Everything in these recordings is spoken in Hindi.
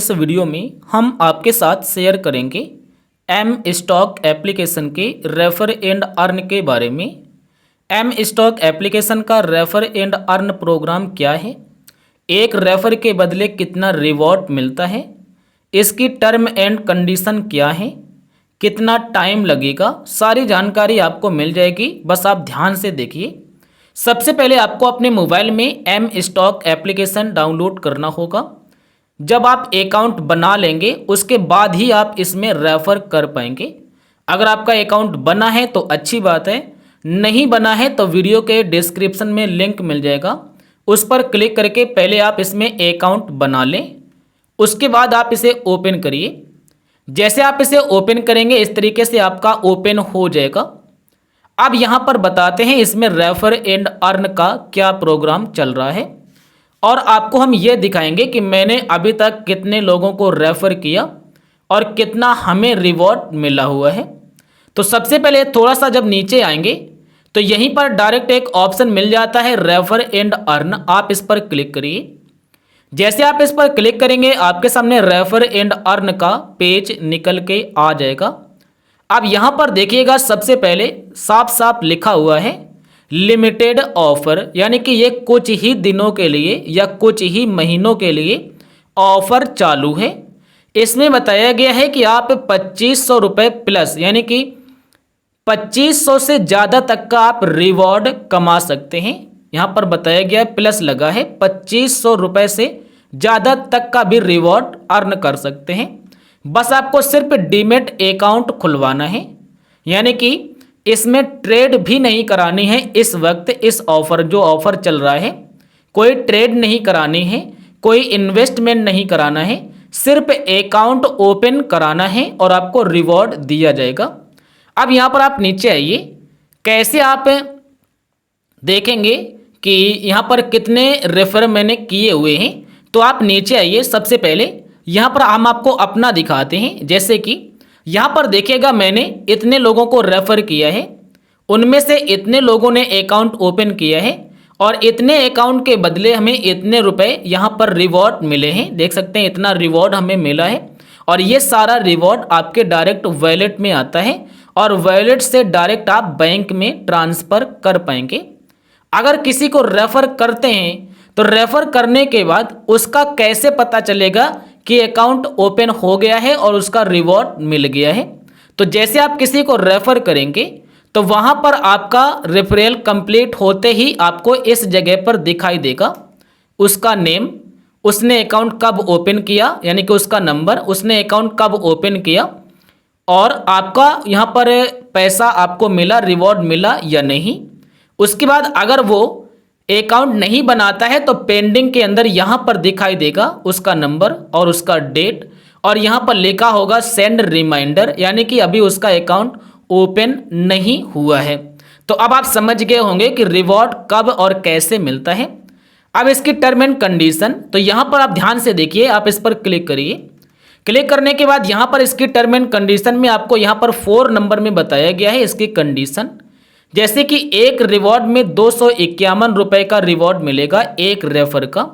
इस वीडियो में हम आपके साथ शेयर करेंगे एम स्टॉक एप्लीकेशन के रेफर एंड अर्न के बारे में। एम स्टॉक एप्लीकेशन का रेफर एंड अर्न प्रोग्राम क्या है, एक रेफर के बदले कितना रिवॉर्ड मिलता है, इसकी टर्म एंड कंडीशन क्या है, कितना टाइम लगेगा, सारी जानकारी आपको मिल जाएगी। बस आप ध्यान से देखिए। सबसे पहले आपको अपने मोबाइल में एम स्टॉक एप्लीकेशन डाउनलोड करना होगा। जब आप अकाउंट बना लेंगे उसके बाद ही आप इसमें रेफ़र कर पाएंगे। अगर आपका अकाउंट बना है तो अच्छी बात है, नहीं बना है तो वीडियो के डिस्क्रिप्शन में लिंक मिल जाएगा, उस पर क्लिक करके पहले आप इसमें अकाउंट बना लें। उसके बाद आप इसे ओपन करिए। जैसे आप इसे ओपन करेंगे इस तरीके से आपका ओपन हो जाएगा। अब यहाँ पर बताते हैं इसमें रेफर एंड अर्न का क्या प्रोग्राम चल रहा है, और आपको हम ये दिखाएंगे कि मैंने अभी तक कितने लोगों को रेफ़र किया और कितना हमें रिवॉर्ड मिला हुआ है। तो सबसे पहले थोड़ा सा जब नीचे आएंगे तो यहीं पर डायरेक्ट एक ऑप्शन मिल जाता है रेफर एंड अर्न। आप इस पर क्लिक करिए। जैसे आप इस पर क्लिक करेंगे आपके सामने रेफर एंड अर्न का पेज निकल के आ जाएगा। अब यहाँ पर देखिएगा, सबसे पहले साफ साफ लिखा हुआ है लिमिटेड ऑफर, यानी कि ये कुछ ही दिनों के लिए या कुछ ही महीनों के लिए ऑफर चालू है। इसमें बताया गया है कि आप 2500 रुपये प्लस, यानी कि 2500 से ज़्यादा तक का आप रिवॉर्ड कमा सकते हैं। यहाँ पर बताया गया है प्लस लगा है, 2500 रुपये से ज़्यादा तक का भी रिवॉर्ड अर्न कर सकते हैं। बस आपको सिर्फ डीमेट अकाउंट खुलवाना है, यानी कि इसमें ट्रेड भी नहीं करानी है। इस वक्त इस ऑफ़र जो ऑफ़र चल रहा है कोई ट्रेड नहीं करानी है, कोई इन्वेस्टमेंट नहीं कराना है, सिर्फ अकाउंट ओपन कराना है और आपको रिवॉर्ड दिया जाएगा। अब यहाँ पर आप नीचे आइए। कैसे आप देखेंगे कि यहाँ पर कितने रेफर मैंने किए हुए हैं, तो आप नीचे आइए। सबसे पहले यहाँ पर हम आपको अपना दिखाते हैं। जैसे कि यहाँ पर देखिएगा, मैंने इतने लोगों को रेफ़र किया है, उनमें से इतने लोगों ने अकाउंट ओपन किया है और इतने अकाउंट के बदले हमें इतने रुपए यहाँ पर रिवॉर्ड मिले हैं। देख सकते हैं इतना रिवॉर्ड हमें मिला है, और ये सारा रिवॉर्ड आपके डायरेक्ट वॉलेट में आता है और वॉलेट से डायरेक्ट आप बैंक में ट्रांसफ़र कर पाएंगे। अगर किसी को रेफ़र करते हैं तो रेफ़र करने के बाद उसका कैसे पता चलेगा कि अकाउंट ओपन हो गया है और उसका रिवॉर्ड मिल गया है? तो जैसे आप किसी को रेफ़र करेंगे तो वहाँ पर आपका रेफरल कंप्लीट होते ही आपको इस जगह पर दिखाई देगा उसका नेम, उसने अकाउंट कब ओपन किया, यानी कि उसका नंबर, उसने अकाउंट कब ओपन किया, और आपका यहाँ पर पैसा आपको मिला, रिवॉर्ड मिला या नहीं। उसके बाद अगर वो अकाउंट नहीं बनाता है तो पेंडिंग के अंदर यहाँ पर दिखाई देगा उसका नंबर और उसका डेट, और यहाँ पर लिखा होगा सेंड रिमाइंडर, यानी कि अभी उसका अकाउंट ओपन नहीं हुआ है। तो अब आप समझ गए होंगे कि रिवॉर्ड कब और कैसे मिलता है। अब इसकी टर्म एंड कंडीशन, तो यहाँ पर आप ध्यान से देखिए। आप इस पर क्लिक करिए। क्लिक करने के बाद यहाँ पर इसकी टर्म एंड कंडीशन में आपको यहाँ पर 4 नंबर में बताया गया है इसकी कंडीशन। जैसे कि एक रिवॉर्ड में 251 रुपये का रिवॉर्ड मिलेगा एक रेफर का।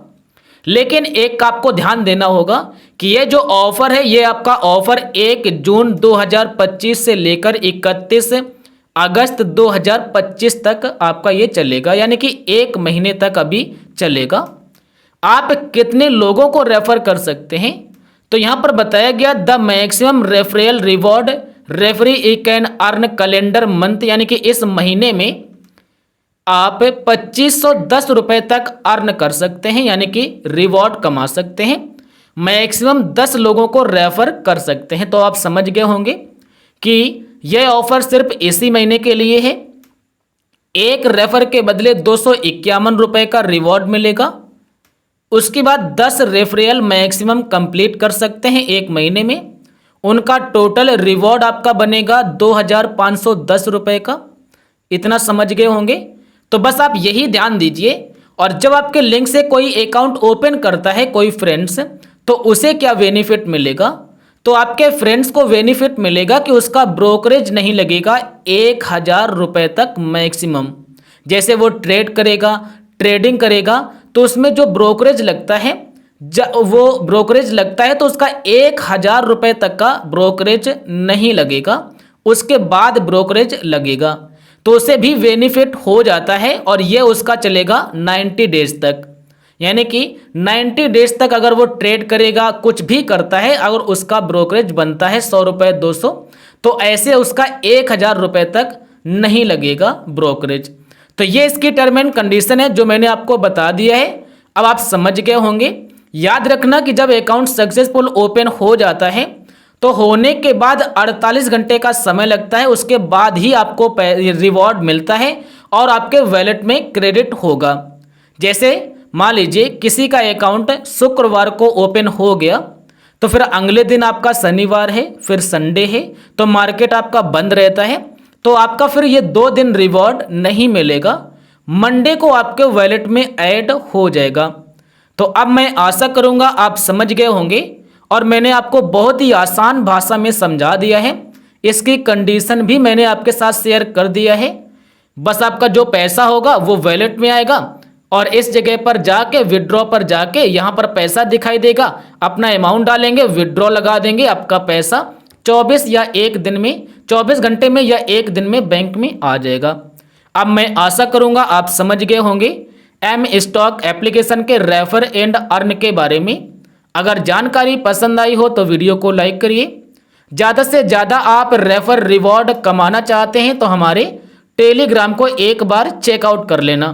लेकिन एक का आपको ध्यान देना होगा कि ये जो ऑफ़र है ये आपका ऑफ़र 1 जून 2025 से लेकर 31 अगस्त 2025 तक आपका ये चलेगा, यानी कि 1 महीने तक अभी चलेगा। आप कितने लोगों को रेफ़र कर सकते हैं, तो यहाँ पर बताया गया the maximum referral reward referee E can earn calendar month, यानी कि इस महीने में आप 2510 रुपये तक अर्न कर सकते हैं, यानी कि रिवॉर्ड कमा सकते हैं। मैक्सिमम 10 लोगों को रेफ़र कर सकते हैं। तो आप समझ गए होंगे कि यह ऑफ़र सिर्फ इसी महीने के लिए है। एक रेफ़र के बदले 251 रुपये का रिवॉर्ड मिलेगा। उसके बाद 10 रेफरल मैक्सिमम कंप्लीट कर सकते हैं एक महीने में। उनका टोटल रिवॉर्ड आपका बनेगा 2510 रुपये का। इतना समझ गए होंगे। तो बस आप यही ध्यान दीजिए। और जब आपके लिंक से कोई अकाउंट ओपन करता है कोई फ्रेंड्स, तो उसे क्या बेनिफिट मिलेगा, तो आपके फ्रेंड्स को बेनिफिट मिलेगा कि उसका ब्रोकरेज नहीं लगेगा 1000 रुपये तक मैक्सिमम। जैसे वो ट्रेडिंग करेगा तो उसमें जो ब्रोकरेज लगता है वो ब्रोकरेज लगता है तो उसका 1,000 रुपये तक का ब्रोकरेज नहीं लगेगा, उसके बाद ब्रोकरेज लगेगा। तो उसे भी बेनिफिट हो जाता है और ये उसका चलेगा 90 डेज तक। यानी कि 90 डेज तक अगर वो ट्रेड करेगा, कुछ भी करता है, अगर उसका ब्रोकरेज बनता है 100 रुपये 200, तो ऐसे उसका 1,000 रुपये तक नहीं लगेगा ब्रोकरेज। तो ये इसकी टर्म एंड कंडीशन है जो मैंने आपको बता दिया है। अब आप समझ गए होंगे। याद रखना कि जब अकाउंट सक्सेसफुल ओपन हो जाता है तो होने के बाद 48 घंटे का समय लगता है, उसके बाद ही आपको रिवॉर्ड मिलता है और आपके वैलेट में क्रेडिट होगा। जैसे मान लीजिए किसी का अकाउंट शुक्रवार को ओपन हो गया, तो फिर अगले दिन आपका शनिवार है, फिर संडे है, तो मार्केट आपका बंद रहता है, तो आपका फिर ये 2 दिन रिवॉर्ड नहीं मिलेगा, मंडे को आपके वैलेट में ऐड हो जाएगा। तो अब मैं आशा करूंगा आप समझ गए होंगे और मैंने आपको बहुत ही आसान भाषा में समझा दिया है। इसकी कंडीशन भी मैंने आपके साथ शेयर कर दिया है। बस आपका जो पैसा होगा वो वैलेट में आएगा और इस जगह पर जाके विड्रॉ पर जाके यहाँ पर पैसा दिखाई देगा, अपना अमाउंट डालेंगे, विड्रॉ लगा देंगे, आपका पैसा 24 घंटे में या 1 दिन में बैंक में आ जाएगा। अब मैं आशा करूंगा आप समझ गए होंगे एम स्टॉक एप्लीकेशन के रेफर एंड अर्न के बारे में। अगर जानकारी पसंद आई हो तो वीडियो को लाइक करिए। ज़्यादा से ज़्यादा आप रेफर रिवॉर्ड कमाना चाहते हैं तो हमारे टेलीग्राम को एक बार चेकआउट कर लेना।